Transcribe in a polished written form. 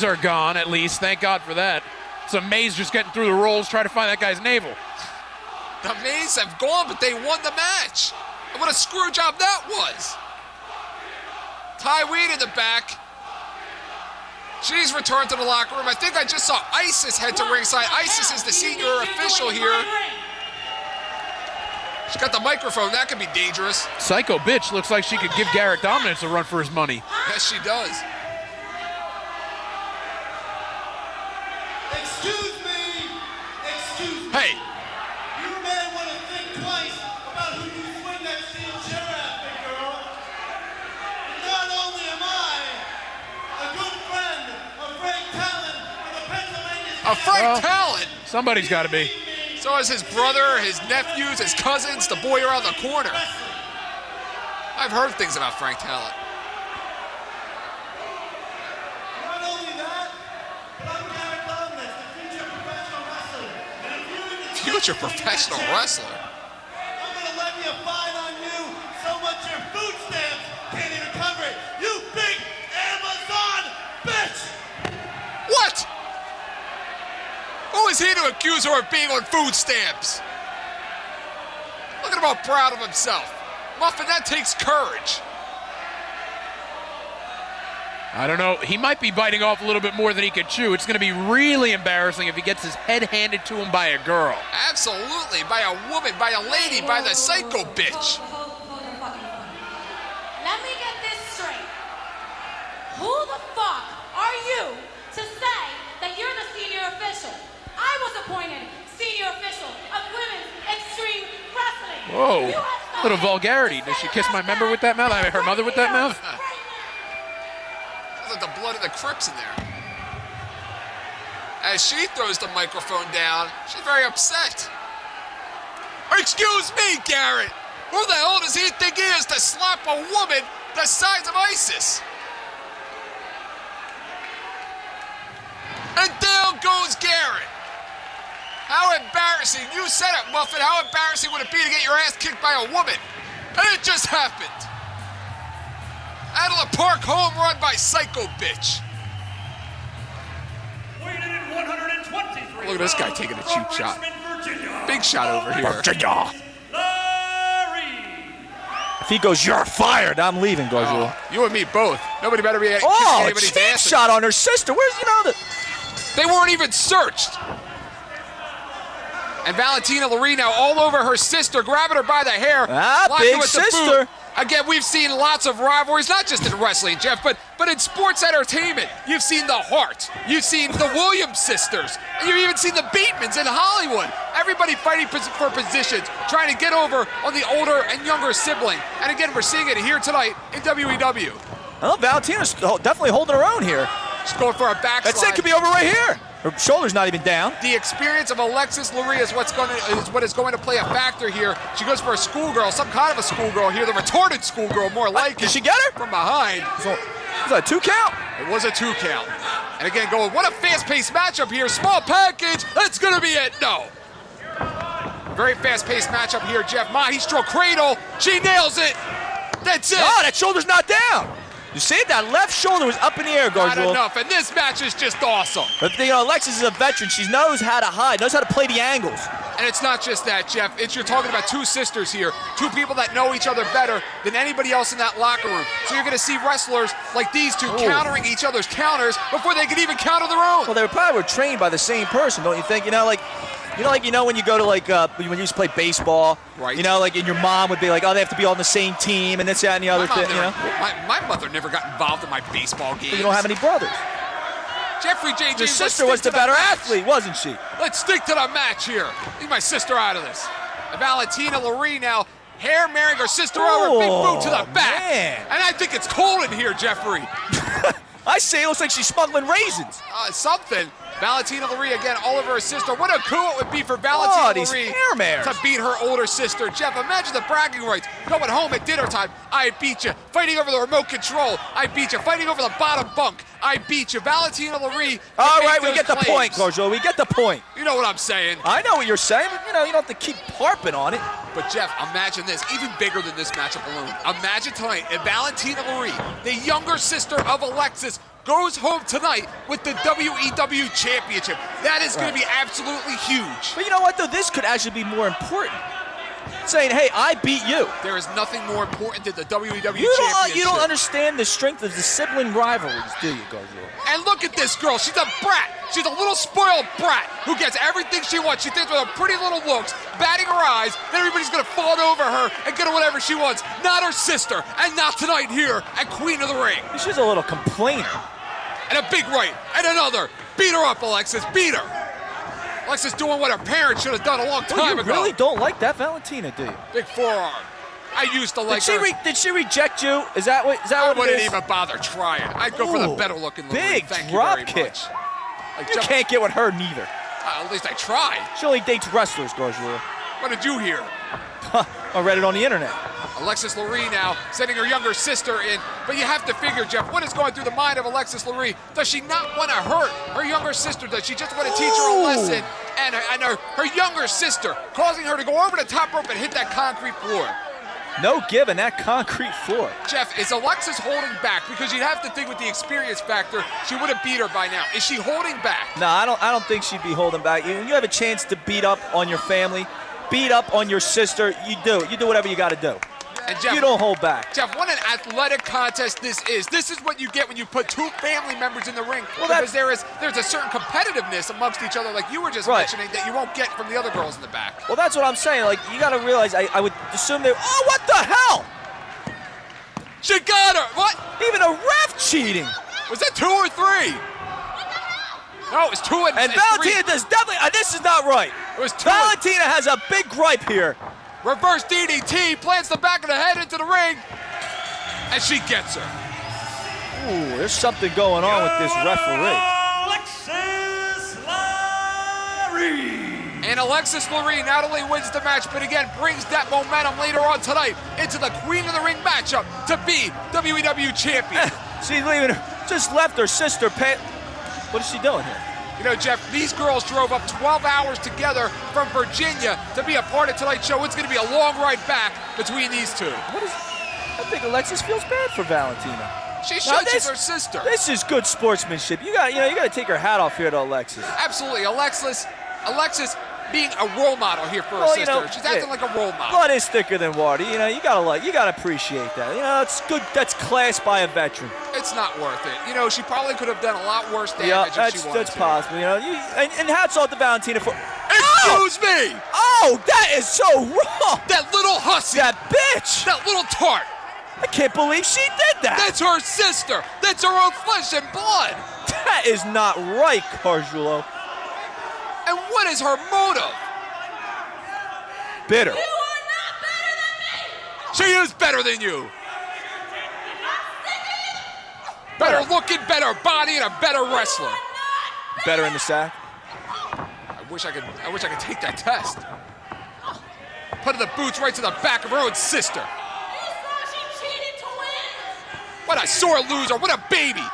are gone, at least. Thank God for that. So Mays just getting through the rolls, trying to find that guy's navel. The Mays have gone, but they won the match. And what a screw job that was. Ty Weed in the back. She's returned to the locker room. I think I just saw Isis head to ringside. Isis is the senior official here. She's got the microphone. That could be dangerous. Psycho bitch looks like she could give Garrett Dominance a run for his money. Yes, she does. Excuse me. Hey. You may want to think twice about who you swing that steel chair at, big girl. Not only am I a good friend of Frank Talent for the Pennsylvania A Frank Talent? Somebody's got to be. So is his brother, his nephews, his cousins, the boy around the corner. I've heard things about Frank Talent. Not only that, but I'm Garrett Dominance, the future professional wrestler. And if you Future professional wrestler? I'm gonna levy a fine on you so much your food stamps can't even cover it. You big Amazon bitch! What? Who is he to accuse her of being on food stamps? Look at him all proud of himself. Muffin, that takes courage. I don't know. He might be biting off a little bit more than he could chew. It's going to be really embarrassing if he gets his head handed to him by a girl. Absolutely. By a woman, by a lady, by the psycho bitch. Let me get this straight. Who the fuck are you to say that you're the senior official? I was appointed senior official of Women's Extreme Wrestling. Whoa. Little vulgarity. Does she kiss my member with that mouth? I mean, her mother with that mouth? Sounds like the blood of the Crips in there. As she throws the microphone down, she's very upset. Excuse me, Garrett. Who the hell does he think he is to slap a woman the size of Isis? And down goes Garrett. How embarrassing. You said it, Muffin. How embarrassing would it be to get your ass kicked by a woman? And it just happened. Out of the park home run by Psycho Bitch. Look at this guy taking a cheap shot. Big shot over here. Virginia. If he goes, you're fired, I'm leaving, Gargiulo. Oh, you and me both. Nobody better be kissing anybody's cheap ass. shot on her sister. Where's, They weren't even searched. And Valentina Laree now all over her sister, grabbing her by the hair. Big sister. Again, we've seen lots of rivalries, not just in wrestling, Jeff, but in sports entertainment. You've seen the Hart. You've seen the Williams sisters. You've even seen the Batemans in Hollywood. Everybody fighting for positions, trying to get over on the older and younger sibling. And again, we're seeing it here tonight in WEW. Well, Valentina's definitely holding her own here. She's going for a backslide. That's it. Could be over right here. Her shoulder's not even down. The experience of Alexis Laree is what is going to play a factor here. She goes for a schoolgirl, some kind of a schoolgirl here, the retarded schoolgirl, more like it. Did she get her? From behind. Was that a 2 count? It was a 2 count. And again, going, what a fast-paced matchup here. Small package. That's going to be it. No. Very fast-paced matchup here, Jeff. Mahi stroke cradle. She nails it. That's it. Oh, that shoulder's not down. You see it? That left shoulder was up in the air, Gargiulo. Not enough, and this match is just awesome. But Alexis is a veteran. She knows how to hide, knows how to play the angles. And it's not just that, Jeff. You're talking about 2 sisters here, 2 people that know each other better than anybody else in that locker room. So you're going to see wrestlers like these 2 countering each other's counters before they could even counter their own. Well, they probably were trained by the same person, don't you think? When you go to when you used to play baseball, right? And your mom would be like, oh, they have to be on the same team and this, that, and the other thing. My mother never got involved in my baseball games. But you don't have any brothers. Jeffrey J. Your sister was the better athlete, wasn't she? Let's stick to the match here. Leave my sister out of this. Valentina Laree now hair marrying her sister over, big boot to the back. Man. And I think it's cold in here, Jeffrey. I say it looks like she's smuggling raisins. Something. Valentina Laree again all over her sister. What a coup it would be for Valentina Laree to beat her older sister. Jeff, imagine the bragging rights. Going home at dinner time, I beat you. Fighting over the remote control, I beat you. Fighting over the bottom bunk, I beat you. Valentina Laree. All right, we get the point, Gargiulo. We get the point. You know what I'm saying. I know what you're saying, but you don't have to keep harping on it. But Jeff, imagine this, even bigger than this matchup alone. Imagine tonight, if Valentina Laree, the younger sister of Alexis, goes home tonight with the WEW Championship. That is going to be absolutely huge. But you know what, though? This could actually be more important. Saying, hey, I beat you. There is nothing more important than the WEW You Championship. don't understand the strength of the sibling rivalries, do you, Gargiulo? And look at this girl. She's a brat. She's a little spoiled brat who gets everything she wants. She thinks with her pretty little looks, batting her eyes, that everybody's going to fawn over her and get her whatever she wants. Not her sister, and not tonight here at Queen of the Ring. She's a little complainer. And a big right, and another. Beat her up, Alexis. Beat her. Alexis doing what her parents should have done a long time ago. You really don't like that Valentina, do you? Big forearm. I used to like her. Did she reject you? Is that what? I what wouldn't it is? even bother trying. I'd go for the better looking Laree. Big Thank drop you very kick. much. Like You can't get with her neither. At least I tried. She only dates wrestlers, Gargiulo. What did you hear? I read it on the internet. Alexis Laree now sending her younger sister in. But you have to figure, Jeff, what is going through the mind of Alexis Laree? Does she not want to hurt her younger sister? Does she just want to teach her a lesson? And her younger sister causing her to go over the top rope and hit that concrete floor. No give in that concrete floor. Jeff, is Alexis holding back? Because you'd have to think with the experience factor, she would have beat her by now. Is she holding back? No, I don't think she'd be holding back. You have a chance to beat up on your family, beat up on your sister. You do. You do whatever you got to do. And Jeff, you don't hold back. Jeff, what an athletic contest this is. This is what you get when you put two family members in the ring. Well, because there's a certain competitiveness amongst each other, like you were just mentioning, that you won't get from the other girls in the back. Well, that's what I'm saying. Like, you got to realize, I would assume they. Oh, what the hell? She got her. What? Even a ref cheating. Was that 2 or 3? No, it was 2 and Valentina 3. does definitely. This is not right. It was 2. Valentina has a big gripe here. Reverse DDT, plants the back of the head into the ring, and she gets her. Ooh, there's something going on with this referee. Alexis Laree. And Alexis Laree not only wins the match, but again brings that momentum later on tonight into the Queen of the Ring matchup to be WEW champion. She's leaving her, just left her sister. What is she doing here? You know, Jeff, these girls drove up 12 hours together from Virginia to be a part of tonight's show. It's going to be a long ride back between these two. I think Alexis feels bad for Valentina. She should. She's her sister. This is good sportsmanship. You got to take her hat off here to Alexis. Absolutely, Alexis being a role model here for her sister. She's acting like a role model. Blood is thicker than water. You gotta appreciate that. It's good. That's class by a veteran. It's not worth it. She probably could have done a lot worse damage if she wanted that's possible. And hats off to Valentina for. Excuse me! Oh, that is so wrong! That little hussy! That bitch! That little tart! I can't believe she did that! That's her sister! That's her own flesh and blood! That is not right, Gargiulo. And what is her motive? Bitter. You are not better than me! She is better than you! Better looking, better body, and a better wrestler. Better in the sack. I wish I could take that test. Putting the boots right to the back of her own sister. You saw she cheated to win! What a sore loser, what a baby!